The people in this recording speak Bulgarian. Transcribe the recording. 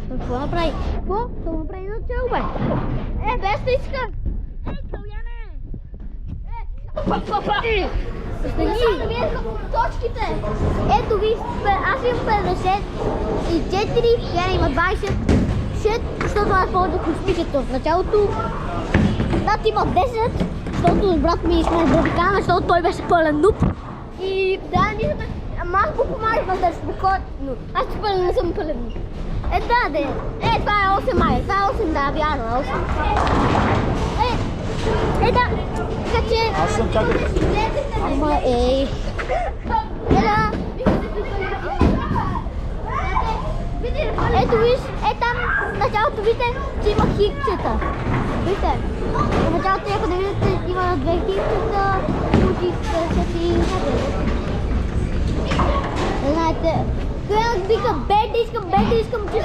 Какво направи? Какво? Какво направи на цел, бе? Без да иска! Каляне! Стани! Точките! Ето ви, аз имам 54, тя има 20. Защото аз мога да космичето в началото. Тат има 10, защото брат ми сме бробикана, защото той беше пълен нуб. И да, мисля, аз го помагах да спокойно. Аз пълен не съм пълен нуб. Да, де. Това е 8 май. Това е 8, да, вярно, 8. Да. Така че... Аз съм как? Ама, да. Ето виж, там в началото вижте, че има хикчета. Вижте, в началото ако да видите, има две хикчета, учите и знаете, когато вика беда, искам, че